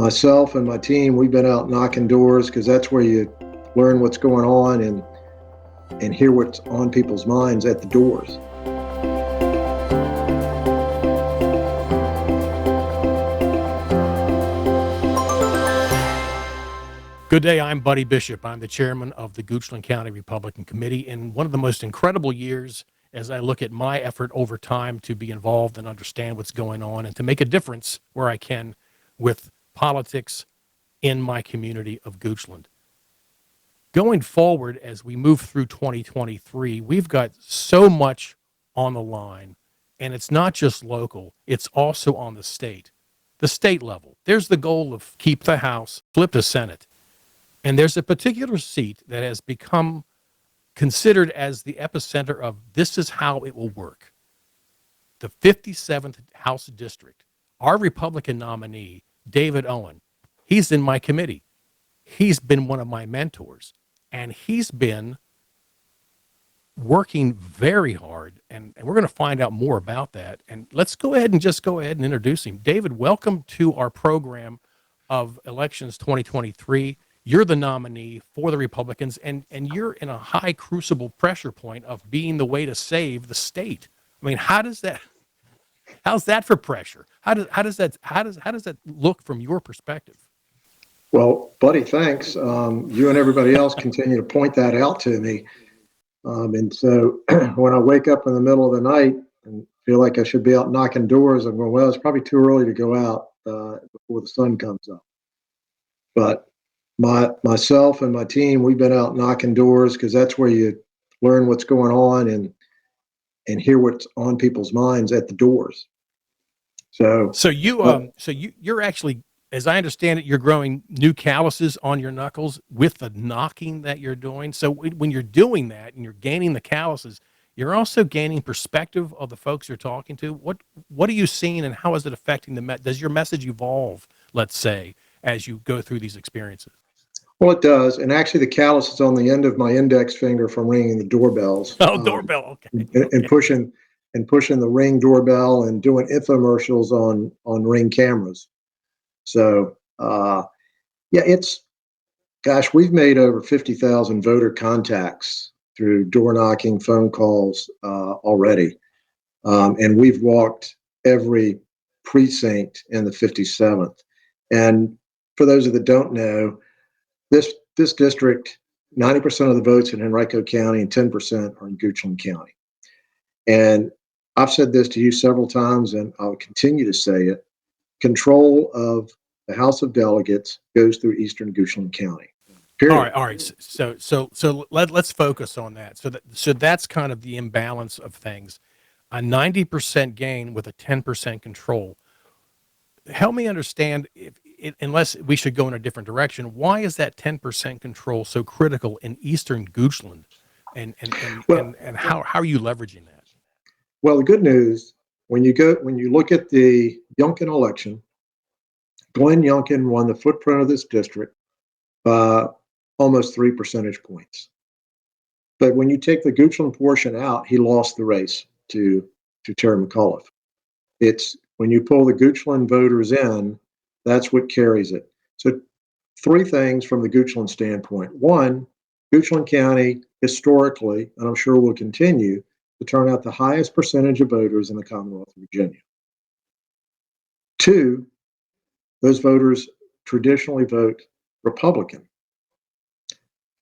myself and my team, we've been out knocking doors because that's where you learn what's going on and hear what's on people's minds at the doors. Good day, I'm Buddy Bishop. I'm the chairman of the Goochland County Republican Committee. In one of the most incredible years, as I look at my effort over time to be involved and understand what's going on and to make a difference where I can with politics in my community of Goochland. Going forward, as we move through 2023, we've got so much on the line, and it's not just local, it's also on the state level. There's the goal of keep the House, flip the Senate. And there's a particular seat that has become considered as the epicenter of this is how it will work. The 57th House District. Our Republican nominee, David Owen, he's in my committee. He's been one of my mentors, and he's been working very hard, and we're going to find out more about that. And let's go ahead and introduce him. David, welcome to our program of Elections 2023. You're the nominee for the Republicans, and you're in a high crucible pressure point of being the way to save the state. I mean, how's that for pressure? How does that look from your perspective? Well, Buddy, thanks. You and everybody else continue to point that out to me. And so when I wake up in the middle of the night and feel like I should be out knocking doors, I'm going, well, it's probably too early to go out before the sun comes up. But myself and my team, we've been out knocking doors because that's where you learn what's going on and hear what's on people's minds at the doors. So you're actually, as I understand it, you're growing new calluses on your knuckles with the knocking that you're doing. So when you're doing that and you're gaining the calluses, you're also gaining perspective of the folks you're talking to. What are you seeing, and how is it affecting does your message evolve, let's say, as you go through these experiences? Well, it does. And actually the callus is on the end of my index finger from ringing the doorbells. Oh, doorbell. Okay. And pushing the Ring doorbell and doing infomercials on Ring cameras. So, we've made over 50,000 voter contacts through door knocking, phone calls already. And we've walked every precinct in the 57th. And for those that don't know, this district, 90% of the votes in Henrico County and 10% are in Goochland County. And I've said this to you several times, and I'll continue to say it. Control of the House of Delegates goes through Eastern Goochland County. Period. All right. So let's focus on that. So that's kind of the imbalance of things. A 90% gain with a 10% control. Help me understand, unless we should go in a different direction, why is that 10% control so critical in Eastern Goochland, and how are you leveraging that? Well, the good news, when you look at the Youngkin election, Glenn Youngkin won the footprint of this district by almost 3 percentage points. But when you take the Goochland portion out, he lost the race to Terry McAuliffe. It's when you pull the Goochland voters in, that's what carries it. So 3 things from the Goochland standpoint. 1, Goochland County historically, and I'm sure will continue, to turn out the highest percentage of voters in the Commonwealth of Virginia. 2, those voters traditionally vote Republican.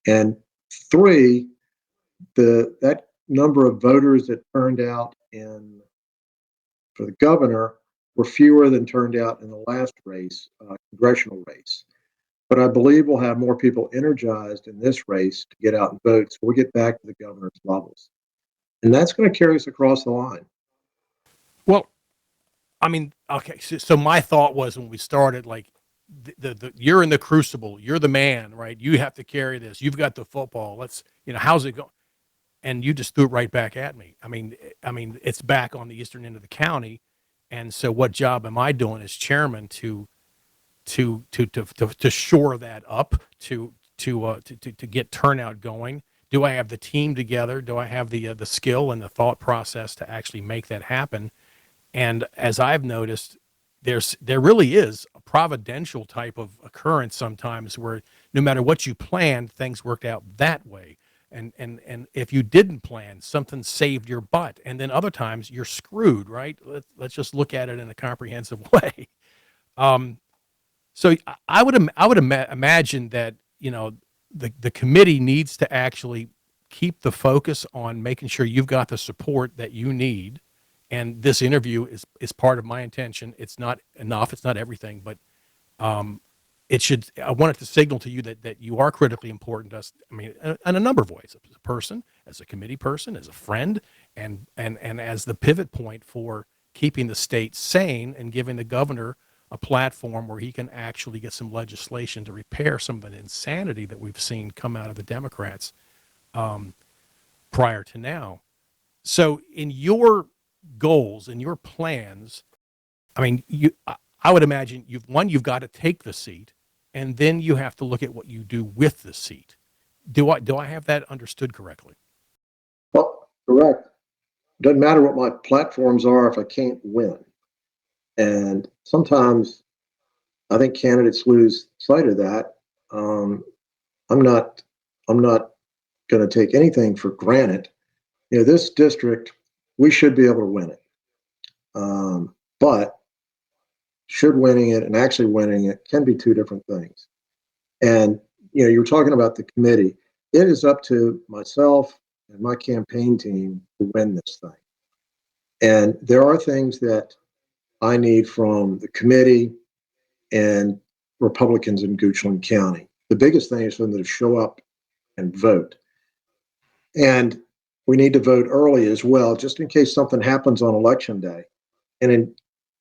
And 3, that number of voters that turned out for the governor were fewer than turned out in the last race, congressional race. But I believe we'll have more people energized in this race to get out and vote, so we'll get back to the governor's levels. And that's going to carry us across the line. Well, I mean, okay, so my thought was when we started, like, the you're in the crucible, you're the man, right? You have to carry this. You've got the football. How's it going? And you just threw it right back at me. I mean, it's back on the eastern end of the county. And so what job am I doing as chairman to shore that up, to get turnout going? Do I have the team together? Do I have the skill and the thought process to actually make that happen? And as I've noticed, there really is a providential type of occurrence sometimes, where no matter what you planned, things worked out that way. And if you didn't plan, something saved your butt. And then other times you're screwed, right? Let's just look at it in a comprehensive way. Um, so I would imagine that, the committee needs to actually keep the focus on making sure you've got the support that you need. And this interview is part of my intention. It's not enough. It's not everything, but it should. I want it to signal to you that you are critically important to us. I mean, in a number of ways: as a person, as a committee person, as a friend, and as the pivot point for keeping the state sane and giving the governor a platform where he can actually get some legislation to repair some of the insanity that we've seen come out of the Democrats prior to now. So, in your goals and your plans, I mean, I would imagine you've got to take the seat, and then you have to look at what you do with the seat. Do I have that understood correctly? Well, correct. Doesn't matter what my platforms are if I can't win. And sometimes I think candidates lose sight of that. I'm not. I'm not going to take anything for granted. This district, we should be able to win it. But should winning it and actually winning it can be two different things. And you were talking about the committee. It is up to myself and my campaign team to win this thing. And there are things that I need from the committee and Republicans in Goochland County. The biggest thing is for them to show up and vote. And we need to vote early as well, just in case something happens on election day. And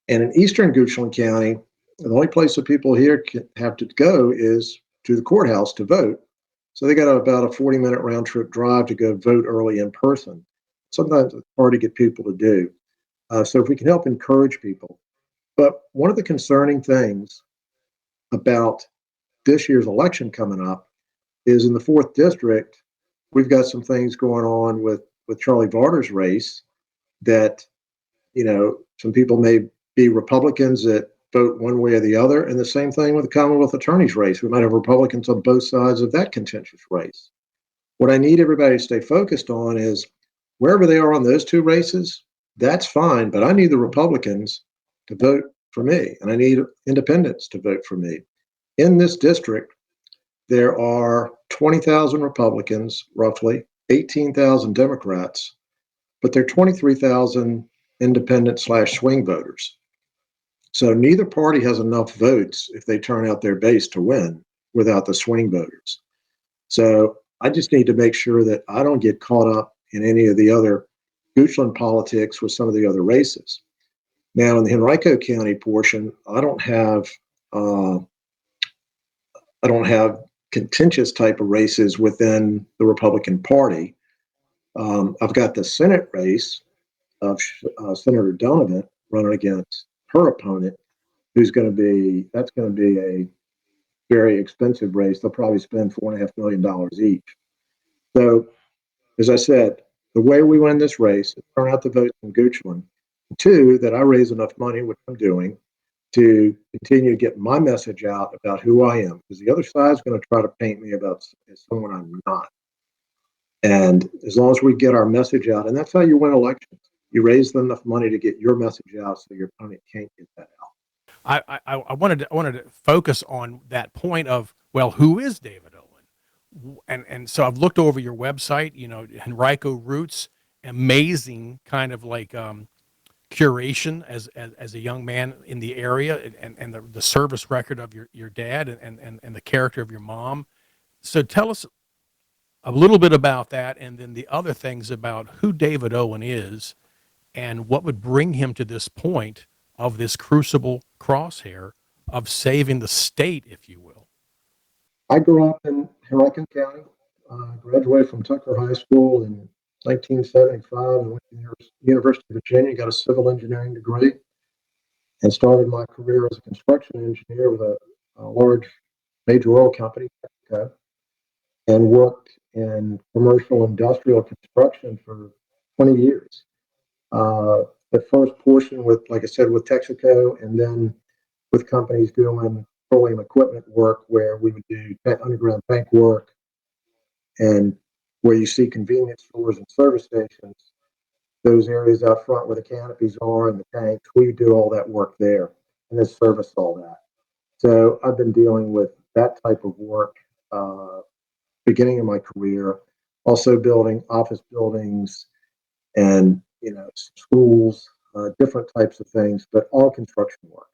in eastern Goochland County, the only place that people here have to go is to the courthouse to vote. So they got about a 40-minute round trip drive to go vote early in person. Sometimes it's hard to get people to do. So if we can help encourage people. But one of the concerning things about this year's election coming up is in the 4th district, we've got some things going on with Charlie Varder's race that, some people may be Republicans that vote one way or the other. And the same thing with the Commonwealth Attorney's race. We might have Republicans on both sides of that contentious race. What I need everybody to stay focused on is wherever they are on those two races, that's fine. But I need the Republicans to vote for me, and I need independents to vote for me. In this district, there are 20,000 Republicans, roughly 18,000 Democrats, but there are 23,000 independent/swing voters. So neither party has enough votes if they turn out their base to win without the swing voters. So I just need to make sure that I don't get caught up in any of the other Goochland politics with some of the other races. Now in the Henrico County portion, I don't have contentious type of races within the Republican Party. I've got the Senate race of Senator Donovan running against her opponent, that's going to be a very expensive race. They'll probably spend $4.5 million each. So, as I said, the way we win this race is turn out the votes in Goochland. 2, that I raise enough money, which I'm doing, to continue to get my message out about who I am. Because the other side is going to try to paint me as someone I'm not. And as long as we get our message out, and that's how you win elections. You raise enough money to get your message out so your opponent can't get that out. I wanted to focus on that point of, well, who is David Owen? And so I've looked over your website, Henrico Roots, amazing kind of like curation as a young man in the area, and the service record of your dad and the character of your mom. So tell us a little bit about that, and then the other things about who David Owen is and what would bring him to this point of this crucible crosshair of saving the state, if you will. I grew up in Henrico County, graduated from Tucker High School in 1975. I went to the University of Virginia, got a civil engineering degree, and started my career as a construction engineer with a large major oil company, Texaco, and worked in commercial industrial construction for 20 years. The first portion with, like I said, with Texaco, and then with companies doing petroleum equipment work where we would do underground tank work, and where you see convenience stores and service stations, those areas out front where the canopies are and the tanks, we do all that work there and then service all that. So I've been dealing with that type of work beginning of my career, also building office buildings and schools, different types of things, but all construction work.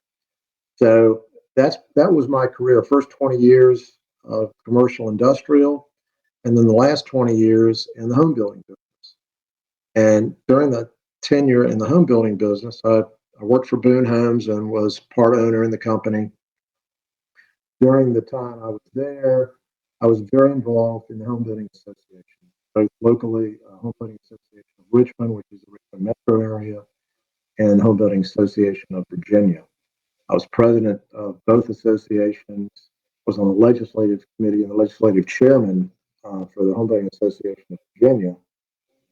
So that was my career. First 20 years of commercial industrial, and then the last 20 years in the home building business. And during the tenure in the home building business, I worked for Boone Homes and was part owner in the company. During the time I was there, I was very involved in the Home Building Association, both locally, Home Building Association of Richmond, which is the Richmond metro area, and Home Building Association of Virginia. I was president of both associations, was on the legislative committee and the legislative chairman for the Home Building Association of Virginia.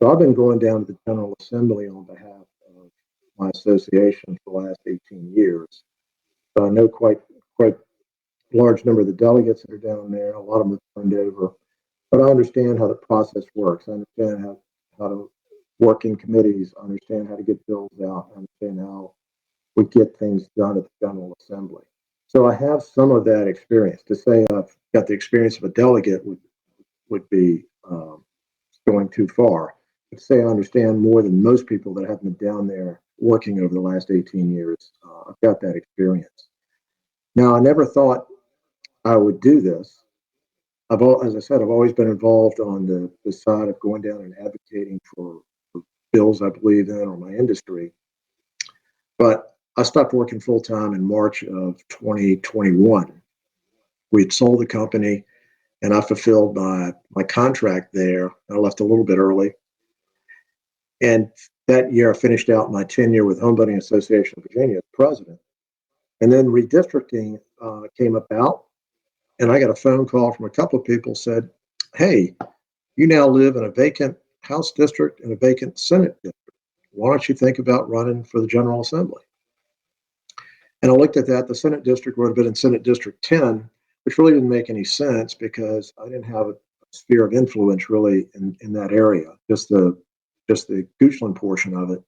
So I've been going down to the General Assembly on behalf of my association for the last 18 years. So I know quite a large number of the delegates that are down there. A lot of them have turned over, but I understand how the process works. I understand how to work in committees. I understand how to get bills out. I understand how we get things done at the General Assembly. So I have some of that experience. To say I've got the experience of a delegate would be going too far. But to say I understand more than most people that have been down there working over the last 18 years, I've got that experience. Now, I never thought I would do this. As I said, I've always been involved on the side of going down and advocating for bills I believe in or my industry. But I stopped working full time in March of 2021. We had sold the company, and I fulfilled my contract there. I left a little bit early. And that year, I finished out my tenure with Home Building Association of Virginia as president. And then redistricting came about, and I got a phone call from a couple of people said, "Hey, you now live in a vacant House district and a vacant Senate district. Why don't you think about running for the General Assembly?" And I looked at that. The Senate district would have been in Senate District 10, which really didn't make any sense because I didn't have a sphere of influence really in that area, just the Goochland portion of it.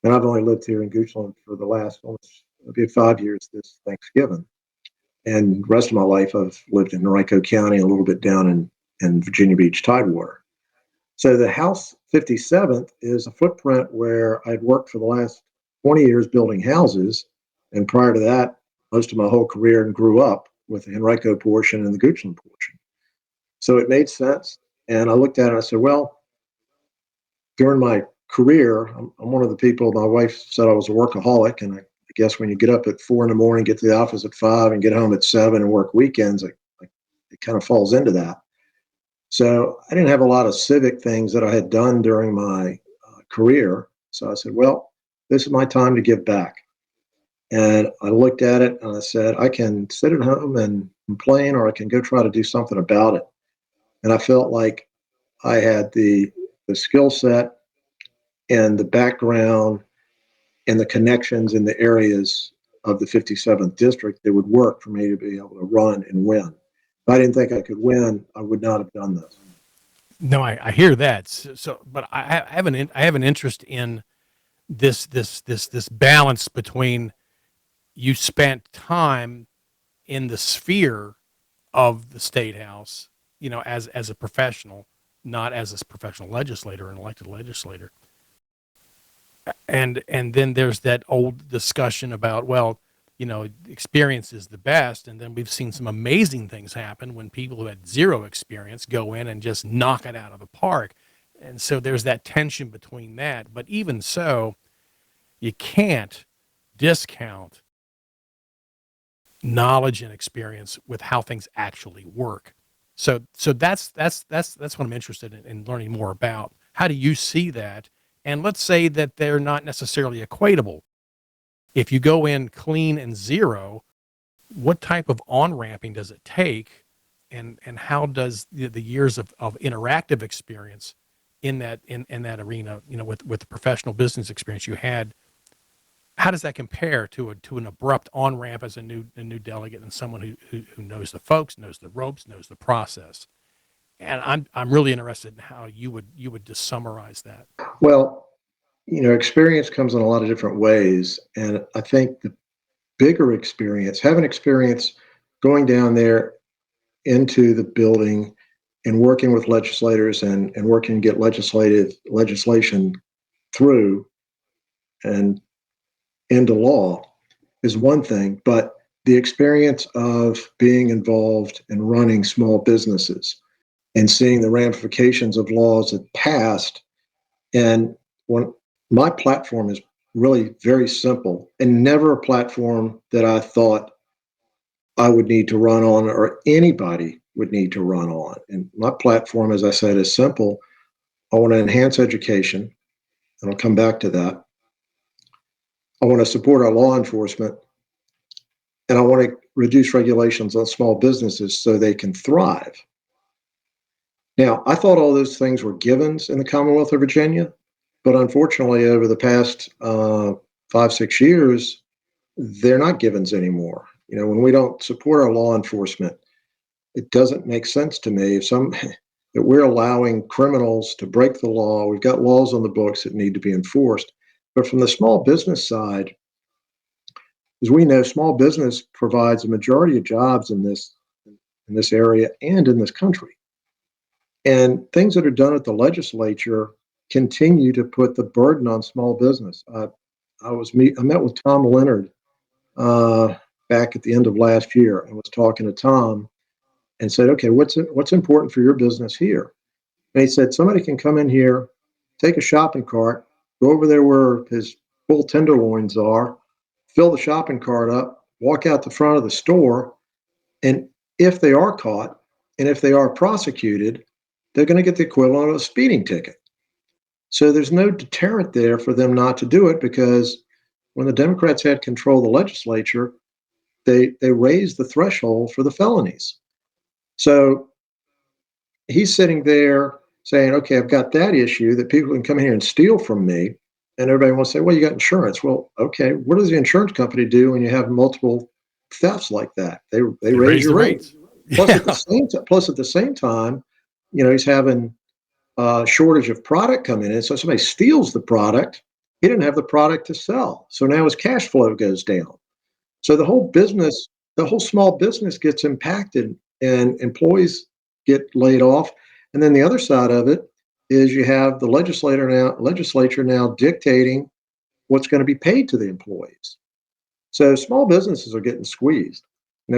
And I've only lived here in Goochland for the last almost 5 years this Thanksgiving. And the rest of my life, I've lived in Henrico County, a little bit down in Virginia Beach Tidewater. So the House 57th is a footprint where I'd worked for the last 20 years building houses. And prior to that, most of my whole career and grew up with the Henrico portion and the Goochland portion. So it made sense. And I looked at it and I said, well, during my career, I'm one of the people, my wife said I was a workaholic. And I guess when you get up at 4 a.m, get to the office at 5 and get home at 7 and work weekends, it kind of falls into that. So I didn't have a lot of civic things that I had done during my career. So I said, well, this is my time to give back. And I looked at it and I said, I can sit at home and complain, or I can go try to do something about it. And I felt like I had the skill set and the background and the connections in the areas of the 57th district that would work for me to be able to run and win. If I didn't think I could win, I would not have done this. No, I hear that. So, but I have an interest in this balance between you spent time in the sphere of the state house, as a professional, not as a professional legislator, an elected legislator. And then there's that old discussion about, well, experience is the best. And then we've seen some amazing things happen when people who had zero experience go in and just knock it out of the park. And so there's that tension between that. But even so, you can't discount knowledge and experience with how things actually work. So that's what I'm interested in learning more about. How do you see that? And let's say that they're not necessarily equatable. If you go in clean and zero, what type of on-ramping does it take? And how does the years of interactive experience in that arena, with the professional business experience you had, how does that compare to an abrupt on ramp as a new delegate and someone who knows the folks, knows the ropes, knows the process? And I'm really interested in how you would just summarize that. Well, experience comes in a lot of different ways. And I think the bigger experience, having experience going down there into the building and working with legislators and working to get legislation through and into law is one thing, but the experience of being involved in running small businesses and seeing the ramifications of laws that passed. And when my platform is really very simple and never a platform that I thought I would need to run on or anybody would need to run on. And my platform, as I said, is simple. I want to enhance education, and I'll come back to that. I want to support our law enforcement, and I want to reduce regulations on small businesses so they can thrive. Now, I thought all those things were givens in the Commonwealth of Virginia, but unfortunately, over the past 5-6 years, they're not givens anymore. When we don't support our law enforcement, it doesn't make sense to me that we're allowing criminals to break the law. We've got laws on the books that need to be enforced. But from the small business side, as we know, small business provides a majority of jobs in this area and in this country. And things that are done at the legislature continue to put the burden on small business. I met with Tom Leonard back at the end of last year and was talking to Tom and said, okay, what's important for your business here? And he said, somebody can come in here, take a shopping cart, go over there where his bull tenderloins are, fill the shopping cart up, walk out the front of the store, and if they are caught and if they are prosecuted, they're going to get the equivalent of a speeding ticket. So there's no deterrent there for them not to do it, because when the Democrats had control of the legislature, they raised the threshold for the felonies. So he's sitting there saying, okay, I've got that issue that people can come here and steal from me. And everybody wants to say, well, you got insurance. Well, okay, what does the insurance company do when you have multiple thefts like that? They raise your rates. Plus, at the same time, he's having a shortage of product coming in. So somebody steals the product. He didn't have the product to sell. So now his cash flow goes down. So the whole small business gets impacted, and employees get laid off. And then the other side of it is you have the legislature now dictating what's going to be paid to the employees. So small businesses are getting squeezed.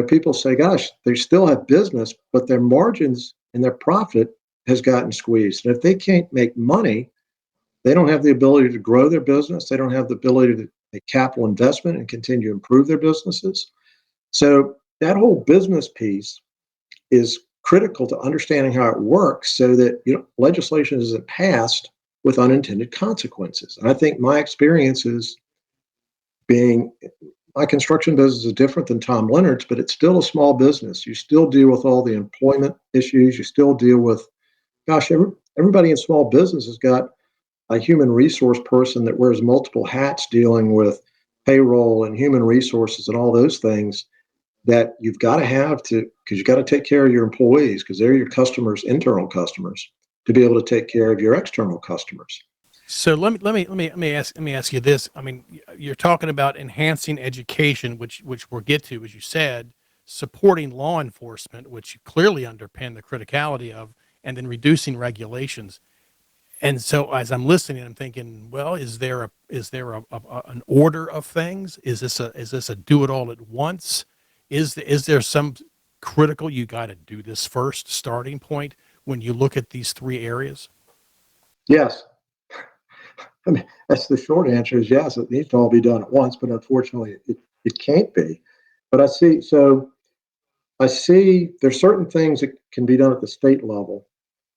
People say, gosh, they still have business, but their margins and their profit has gotten squeezed. And if they can't make money, they don't have the ability to grow their business. They don't have the ability to make capital investment and continue to improve their businesses. So that whole business piece is critical to understanding how it works, so that legislation isn't passed with unintended consequences. And I think my experience is my construction business is different than Tom Leonard's, but it's still a small business. You still deal with all the employment issues. You still deal with, gosh, everybody in small business has got a human resource person that wears multiple hats, dealing with payroll and human resources and all those things that you've got to have because you've got to take care of your employees, because they're your customers, internal customers, to be able to take care of your external customers. So let me ask you this. I mean, you're talking about enhancing education, which we'll get to, as you said, supporting law enforcement, which you clearly underpin the criticality of, and then reducing regulations. And so as I'm listening, I'm thinking, well, is there an order of things? Is this a do it all at once? Is there some critical, you got to do this first starting point when you look at these three areas? Yes. I mean, that's the short answer is yes, it needs to all be done at once, but unfortunately it can't be. But I see there's certain things that can be done at the state level,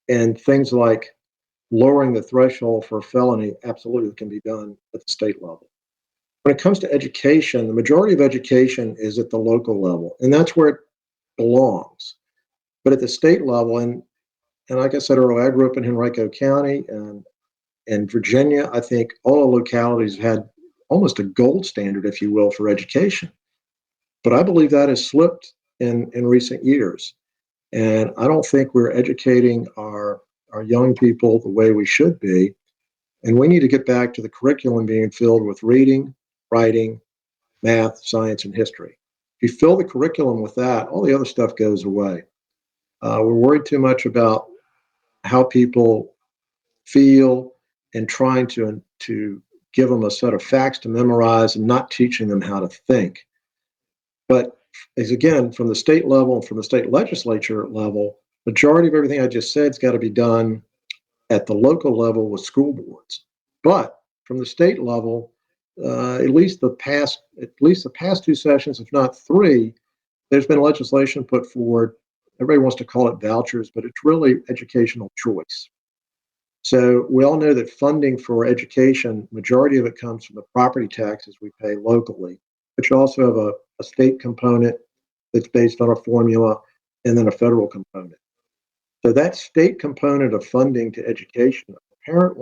and things like lowering the threshold for a felony absolutely can be done at the state level. When it comes to education, the majority of education is at the local level, and that's where it belongs. But at the state level, and like I said earlier, I grew up in Henrico County and in Virginia. I think all the localities have had almost a gold standard, if you will, for education. But I believe that has slipped in recent years. And I don't think we're educating our young people the way we should be. And we need to get back to the curriculum being filled with reading, writing, math, science, and history. If you fill the curriculum with that, all the other stuff goes away. We're worried too much about how people feel and trying to give them a set of facts to memorize and not teaching them how to think. But as again, from the state level and from the state legislature level, majority of everything I just said has got to be done at the local level with school boards. But from the state level, at least the past two sessions, if not three, there's been legislation put forward. Everybody wants to call it vouchers, but it's really educational choice. So we all know that funding for education, majority of it comes from the property taxes we pay locally, but you also have a state component that's based on a formula and then a federal component. So that state component of funding to education, if a parent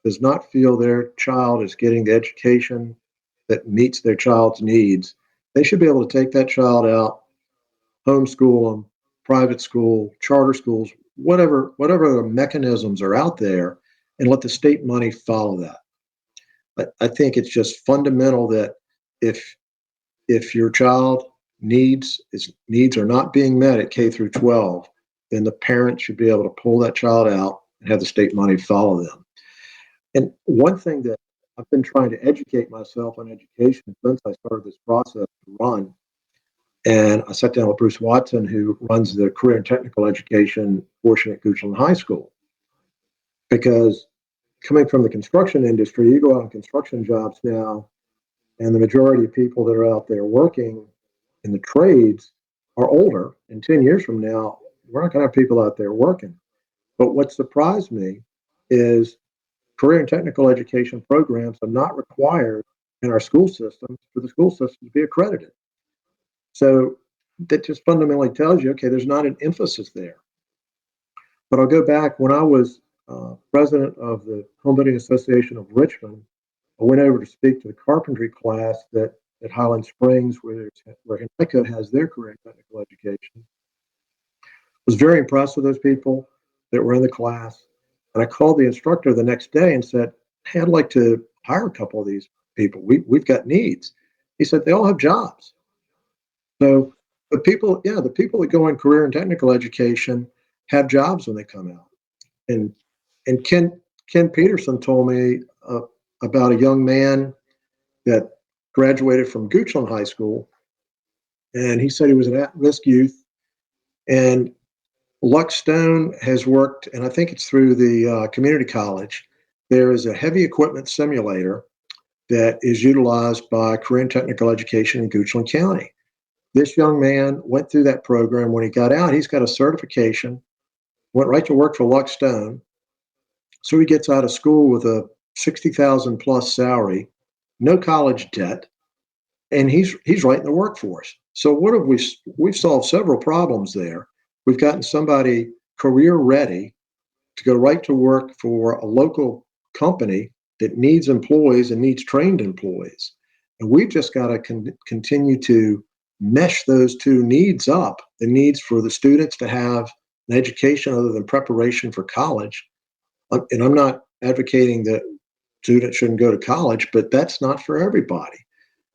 does not feel their child is getting the education that meets their child's needs, they should be able to take that child out, homeschool them, private school, charter schools, whatever the mechanisms are out there, and let the state money follow that. But I think it's just fundamental that if your child needs are not being met at K through 12, then the parent should be able to pull that child out and have the state money follow them. And one thing that I've been trying to educate myself on education since I started this process to run, and I sat down with Bruce Watson, who runs the career and technical education portion at Goochland High School. Because coming from the construction industry, you go out on construction jobs now, and the majority of people that are out there working in the trades are older. And 10 years from now, we're not going to have people out there working. But what surprised me is career and technical education programs are not required in our school systems for the school system to be accredited. So that just fundamentally tells you, okay, there's not an emphasis there. But I'll go back when I was president of the Home Building Association of Richmond. I went over to speak to the carpentry class at Highland Springs, where Henrico has their career and technical education. Was very impressed with those people that were in the class. And I called the instructor the next day and said, hey, I'd like to hire a couple of these people. We've got needs. He said, they all have jobs. So the people that go in career and technical education have jobs when they come out. And Ken Peterson told me about a young man that graduated from Goochland High School, and he said he was an at-risk youth. And Lux Stone has worked, and I think it's through the community college. There is a heavy equipment simulator that is utilized by career and technical education in Goochland County. This young man went through that program. When he got out, he's got a certification, went right to work for Lux Stone. So he gets out of school with a 60,000 plus salary, no college debt, and he's right in the workforce. So what have we've solved several problems there. We've gotten somebody career ready to go right to work for a local company that needs employees and needs trained employees. And we've just got to continue to mesh those two needs up, the needs for the students to have an education other than preparation for college. And I'm not advocating that students shouldn't go to college, but that's not for everybody.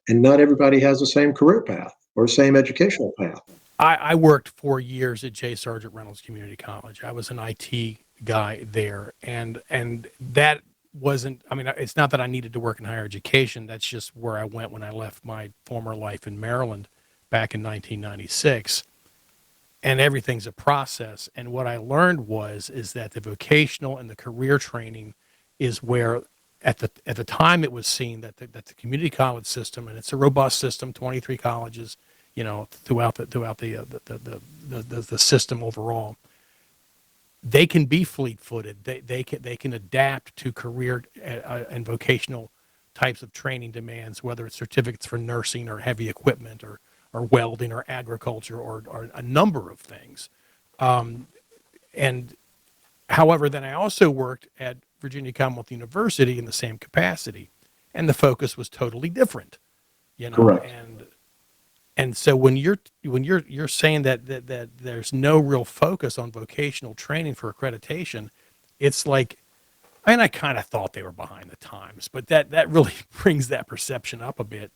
And not everybody has the same career path or same educational path. I worked 4 years at J. Sargent Reynolds Community College. I was an IT guy there, and that wasn't, I mean, it's not that I needed to work in higher education. That's just where I went when I left my former life in Maryland back in 1996. And everything's a process. And what I learned is that the vocational and the career training is where at the time it was seen that the community college system, and it's a robust system, 23 colleges, throughout the system overall, they can be fleet-footed. They can adapt to career and vocational types of training demands, whether it's certificates for nursing or heavy equipment or welding or agriculture or a number of things. And however, then I also worked at Virginia Commonwealth University in the same capacity. and the focus was totally different, Correct. and so when you're saying that there's no real focus on vocational training for accreditation, it's like, and I kind of thought they were behind the times, but that really brings that perception up a bit.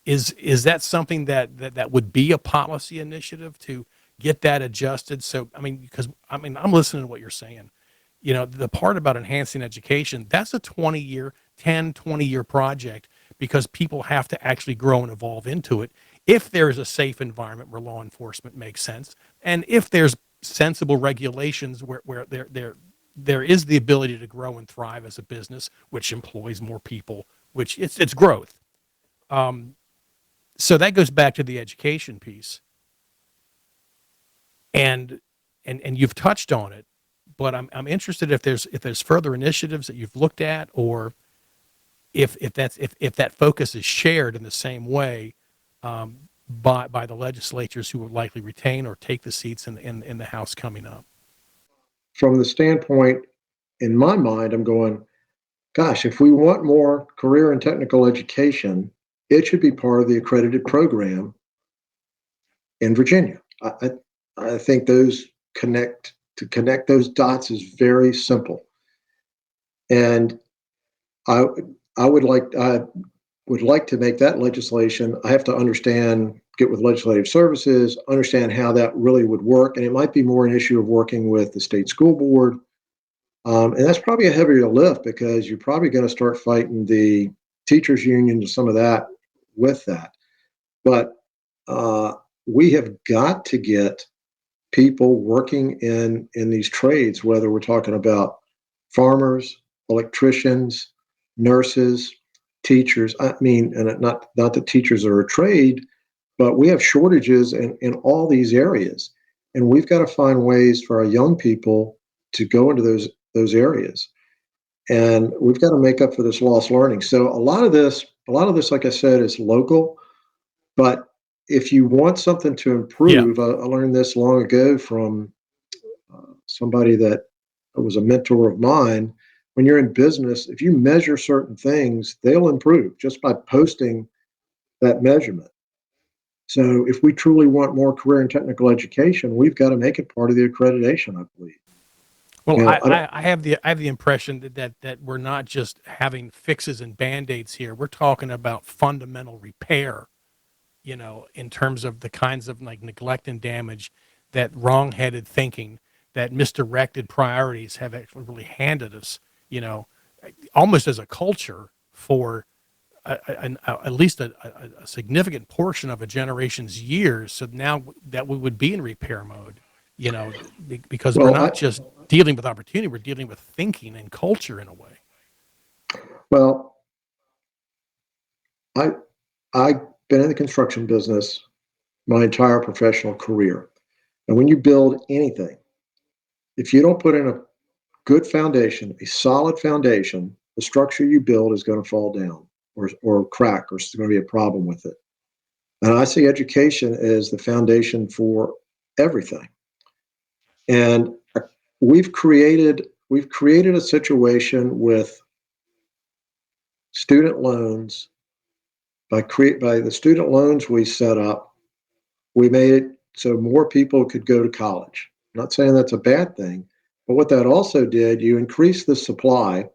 Is that something that would be a policy initiative to get that adjusted? So, I mean, because I'm listening to what you're saying. The part about enhancing education, that's a 20-year project, because people have to actually grow and evolve into it. If there's a safe environment where law enforcement makes sense, and if there's sensible regulations where there is the ability to grow and thrive as a business, which employs more people, which it's growth. So that goes back to the education piece, and you've touched on it, but I'm interested if there's further initiatives that you've looked at, or if that focus is shared in the same way, by the legislatures who will likely retain or take the seats in the House coming up. From the standpoint, in my mind, I'm going, gosh, if we want more career and technical education, it should be part of the accredited program in Virginia. I think to connect those dots is very simple. And I I would like to make that legislation. I have to get with legislative services, understand how that really would work. And it might be more an issue of working with the state school board. And that's probably a heavier lift, because you're probably going to start fighting the teachers union and some of that with that. But we have got to get people working in these trades, whether we're talking about farmers, electricians, nurses, teachers. I mean, and not that teachers are a trade, but we have shortages in all these areas, and we've got to find ways for our young people to go into those areas, and we've got to make up for this lost learning. So a lot of this, like I said, is local, but if you want something to Yeah. improve, I learned this long ago from somebody that was a mentor of mine. When you're in business, if you measure certain things, they'll improve just by posting that measurement. So if we truly want more career and technical education, we've got to make it part of the accreditation, I believe. Well, You know, I have the impression that we're not just having fixes and band-aids here. We're talking about fundamental repair, in terms of the kinds of like neglect and damage, that wrong-headed thinking, that misdirected priorities have actually really handed us, almost as a culture for at least a significant portion of a generation's years. So now that we would be in repair mode, because we're well, not just dealing with opportunity, we're dealing with thinking and culture in a way. well, I I've been in the construction business my entire professional career, and when you build anything, if you don't put in a good foundation, a solid foundation, the structure you build is going to fall down or crack, or there's going to be a problem with it. And I see education as the foundation for everything. And we've created a situation with student loans. By the student loans we set up, we made it so more people could go to college. I'm not saying that's a bad thing, but what that also did, you increase the supply,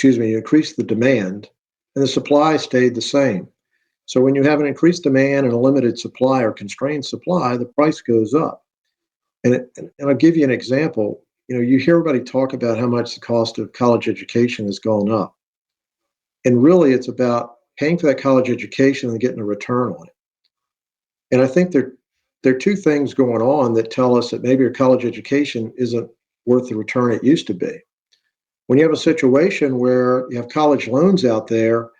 you increase the demand, and the supply stayed the same. So when you have an increased demand and a limited supply or constrained supply, the price goes up. And I'll give you an example. You hear everybody talk about how much the cost of college education has gone up. And really, it's about paying for that college education and getting a return on it. And I think there are two things going on that tell us that maybe your college education isn't worth the return it used to be. When you have a situation where you have college loans out there,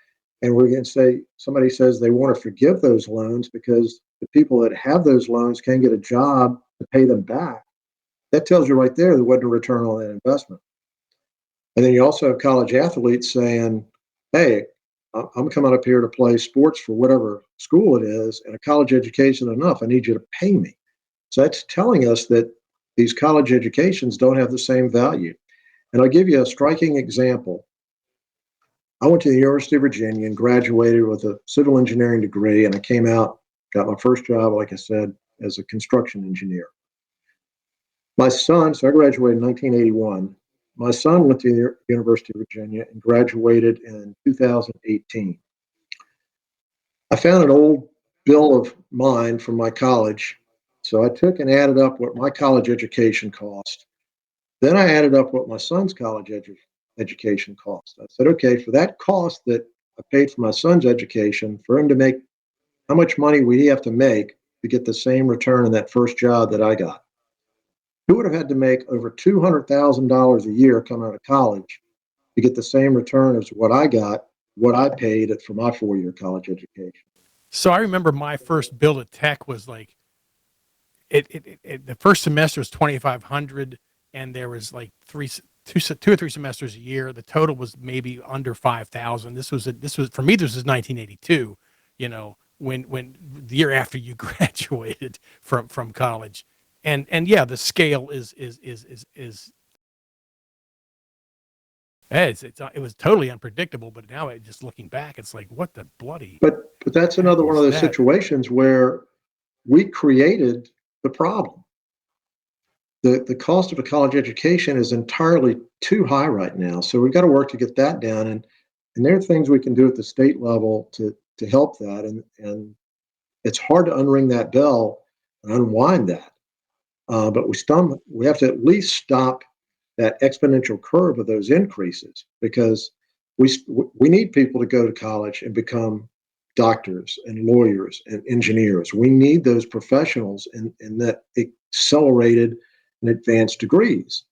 and we're going to say somebody says they want to forgive those loans because the people that have those loans can't get a job to pay them back, that tells you right there wasn't a return on that investment. And then you also have college athletes saying, hey, I'm coming up here to play sports for whatever school it is, and a college education enough. I need you to pay me. So that's telling us that these college educations don't have the same value. And I'll give you a striking example. I went to the University of Virginia and graduated with a civil engineering degree, and I came out, got my first job, like I said, as a construction engineer. My son, so I graduated in 1981. My son went to the University of Virginia and graduated in 2018. I found an old bill of mine from my college. So I took and added up what my college education cost. Then I added up what my son's education cost. I said, okay, for that cost that I paid for my son's education, for him to make, how much money would he have to make to get the same return in that first job that I got? Who would have had to make over $200,000 a year coming out of college to get the same return as what I got, what I paid for my 4-year college education? So I remember my first bill at Tech was like, the first semester was 2,500, and there was like two or three semesters a year. The total was maybe under 5,000. This was for me. This was 1982. You know, when the year after you graduated from college, and yeah, the scale is it was totally unpredictable. But now, just looking back, it's like, what the bloody. But that's another one of those situations where we created the problem. The cost of a college education is entirely too high right now. So we've got to work to get that down. And there are things we can do at the state level to help that. And it's hard to unring that bell and unwind that. But we have to at least stop that exponential curve of those increases, because we need people to go to college and become doctors and lawyers and engineers. We need those professionals in that accelerated and advanced degrees.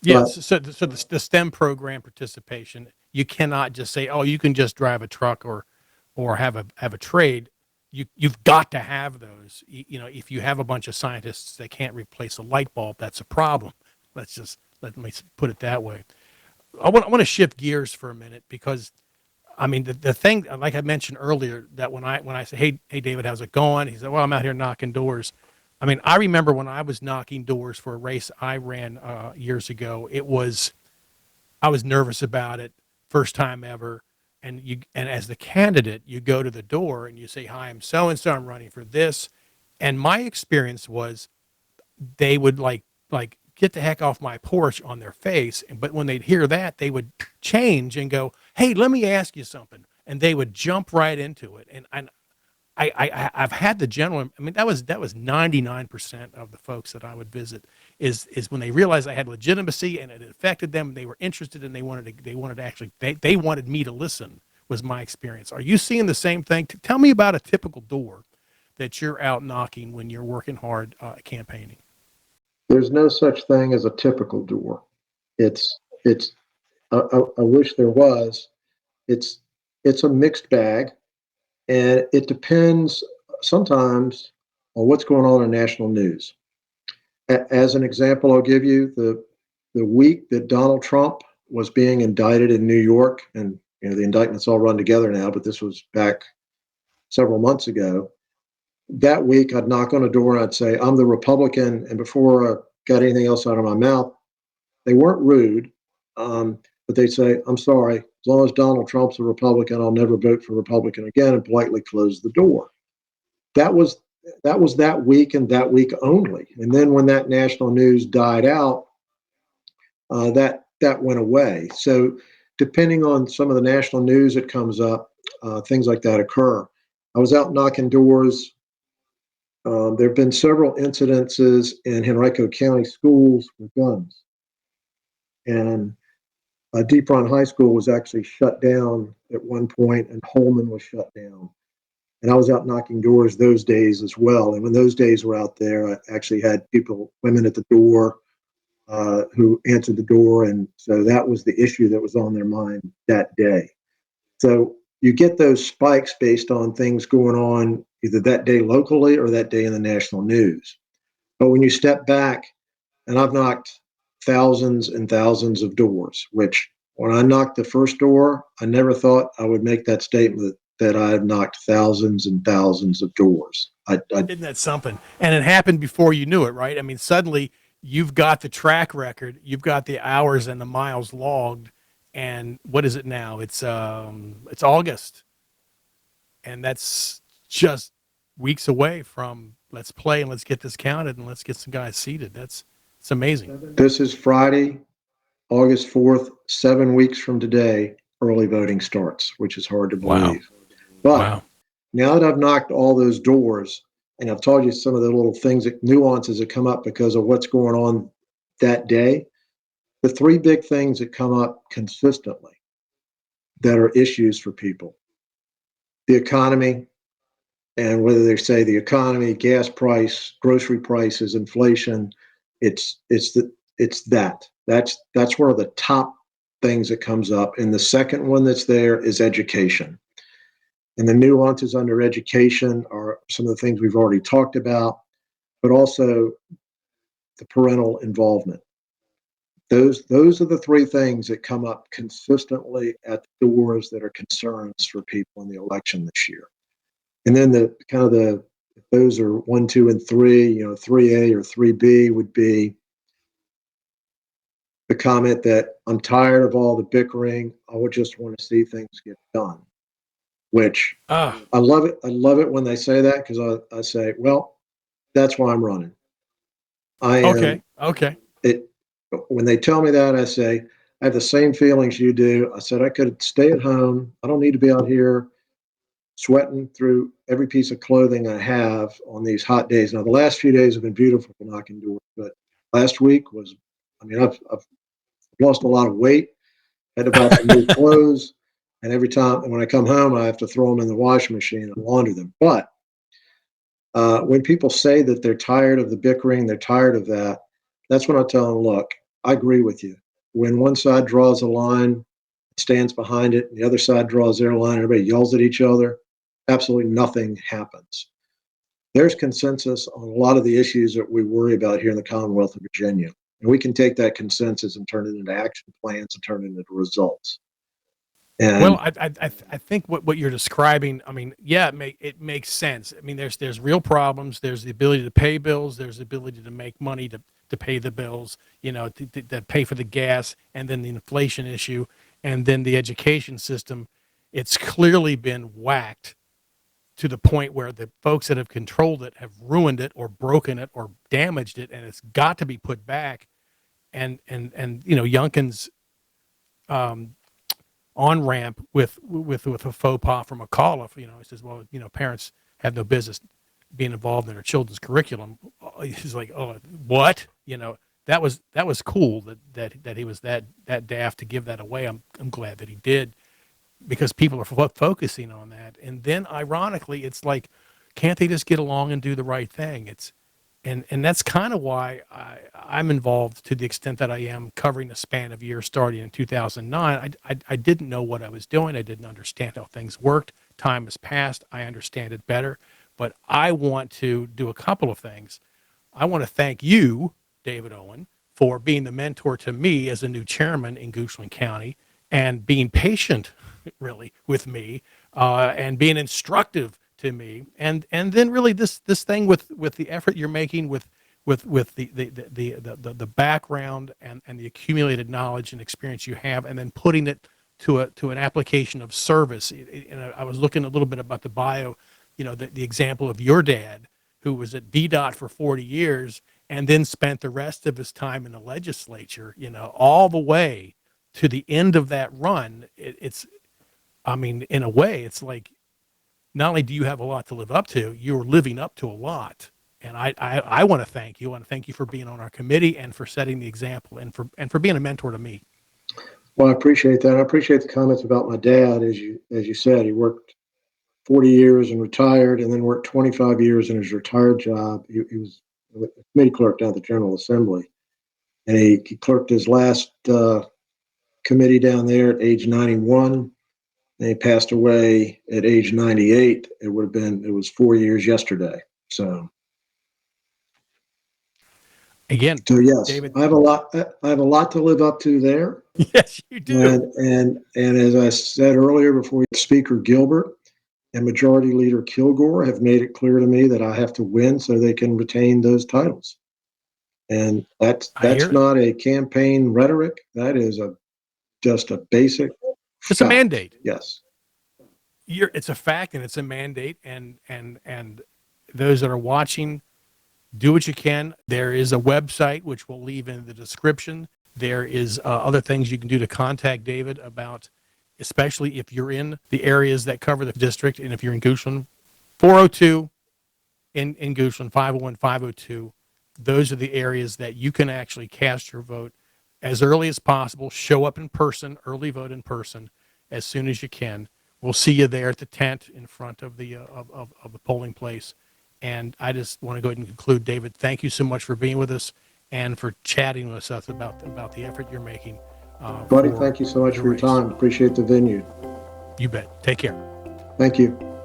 Yes. So the STEM program participation, you cannot just say, oh, you can just drive a truck or have a trade. You've got to have those. You know, if you have a bunch of scientists that can't replace a light bulb, that's a problem. Let me put it that way. I want to shift gears for a minute, because I mean, the thing, like I mentioned earlier, that when I say, hey, David, how's it going? He said, well, I'm out here knocking doors. I mean, I remember when I was knocking doors for a race I ran years ago, I was nervous about it, first time ever. And as the candidate, you go to the door and you say, hi, I'm so-and-so, I'm running for this. And my experience was they would like get the heck off my porch on their face. But when they'd hear that, they would change and go, hey, let me ask you something. And they would jump right into it. And I've had the general, I mean, that was 99% of the folks that I would visit is when they realized I had legitimacy and it affected them, they were interested, and they wanted me to listen, was my experience. Are you seeing the same thing? Tell me about a typical door that you're out knocking when you're working hard campaigning. There's no such thing as a typical door. I wish there was. It's a mixed bag, and it depends sometimes on what's going on in national news. As an example, I'll give you the week that Donald Trump was being indicted in New York, and the indictments all run together now, but this was back several months ago. That week, I'd knock on a door and I'd say, I'm the Republican. And before I got anything else out of my mouth, they weren't rude, but they'd say, I'm sorry, as long as Donald Trump's a Republican, I'll never vote for Republican again, and politely close the door. That was that week, and that week only. And then when that national news died out, that went away. So depending on some of the national news that comes up, things like that occur. I was out knocking doors. There have been several incidences in Henrico County schools with guns. And Deep Run High School was actually shut down at one point, and Holman was shut down. And I was out knocking doors those days as well. And when those days were out there, I actually had women at the door who answered the door. And so that was the issue that was on their mind that day. So you get those spikes based on things going on either that day locally or that day in the national news. But when you step back, and I've knocked thousands and thousands of doors, which when I knocked the first door, I never thought I would make that statement that I've knocked thousands and thousands of doors. Isn't that something? And it happened before you knew it, right? I mean, suddenly you've got the track record, you've got the hours and the miles logged, and what is it now? It's August, and that's just weeks away from let's play and let's get this counted and let's get some guys seated. It's amazing. This is Friday, August 4th, 7 weeks from today, early voting starts, which is hard to Wow. believe. But Wow. now that I've knocked all those doors and I've told you some of the little things, nuances that come up because of what's going on that day, the three big things that come up consistently that are issues for people: the economy, and whether they say the economy, gas price, grocery prices, inflation, it's that. That's one of the top things that comes up. And the second one that's there is education. And the nuances under education are some of the things we've already talked about, but also the parental involvement. Those are the three things that come up consistently at the doors that are concerns for people in the election this year. And then those are 1, 2, and 3. 3A or 3B would be the comment that I'm tired of all the bickering. I would just want to see things get done. Which I love it. I love it when they say that, because I say, well, that's why I'm running. Okay. When they tell me that, I say, I have the same feelings you do. I said, I could stay at home. I don't need to be out here sweating through every piece of clothing I have on these hot days. Now, the last few days have been beautiful for knocking doors, but last week was, I've lost a lot of weight, had to buy some new clothes, and every time when I come home, I have to throw them in the washing machine and launder them. But when people say that they're tired of the bickering, they're tired of that, that's when I tell them, look, I agree with you. When one side draws a line, stands behind it, and the other side draws their line, everybody yells at each other, absolutely nothing happens. There's consensus on a lot of the issues that we worry about here in the Commonwealth of Virginia. And we can take that consensus and turn it into action plans and turn it into results. And well, I think what you're describing, yeah, it makes sense. There's real problems. There's the ability to pay bills. There's the ability to make money to pay the bills, to pay for the gas, and then the inflation issue, and then the education system. It's clearly been whacked to the point where the folks that have controlled it have ruined it or broken it or damaged it, and it's got to be put back. And Youngkin's on ramp with a faux pas from McAuliffe. He says, well, parents have no business being involved in their children's curriculum. He's like, oh, what? That was cool that he was that daft to give that away. I'm glad that he did, because people are focusing on that. And then ironically, it's like, can't they just get along and do the right thing? And that's kind of why I'm involved to the extent that I am, covering a span of years starting in 2009. I didn't know what I was doing. I didn't understand how things worked. Time has passed. I understand it better. But I want to do a couple of things. I want to thank you, David Owen, for being the mentor to me as a new chairman in Goochland County, and being patient, really, with me, and being instructive to me, and then really this thing with the effort you're making with the background and the accumulated knowledge and experience you have, and then putting it to an application of service. And I was looking a little bit about the bio, the example of your dad, who was at VDOT for 40 years and then spent the rest of his time in the legislature, all the way to the end of that run. In a way, it's like, not only do you have a lot to live up to, you're living up to a lot. And I want to thank you. I want to thank you for being on our committee and for setting the example, and for being a mentor to me. well, I appreciate that. I appreciate the comments about my dad. As you said, he worked 40 years and retired, and then worked 25 years in his retired job. He was a committee clerk down at the General Assembly, and he clerked his last committee down there at age 91. And he passed away at age 98. It was 4 years yesterday. So Again, yes, David, I have a lot to live up to there. yes, you do. And as I said earlier, before Speaker Gilbert and Majority Leader Kilgore have made it clear to me that I have to win so they can retain those titles. And that's not a campaign rhetoric. That is a just a basic It's a fact. mandate. Yes. It's a fact and it's a mandate. And those that are watching, do what you can. There is a website which we'll leave in the description. There is other things you can do to contact David about, especially if you're in the areas that cover the district. And if you're in Goochland, 402 in Goochland, 501, 502. Those are the areas that you can actually cast your vote as early as possible. Show up in person, early vote in person as soon as you can. We'll see you there at the tent in front of the of the polling place. And I just want to go ahead and conclude, David. Thank you so much for being with us and for chatting with us about the effort you're making. Buddy, thank you so much for your time. Appreciate the venue. You bet. Take care. Thank you.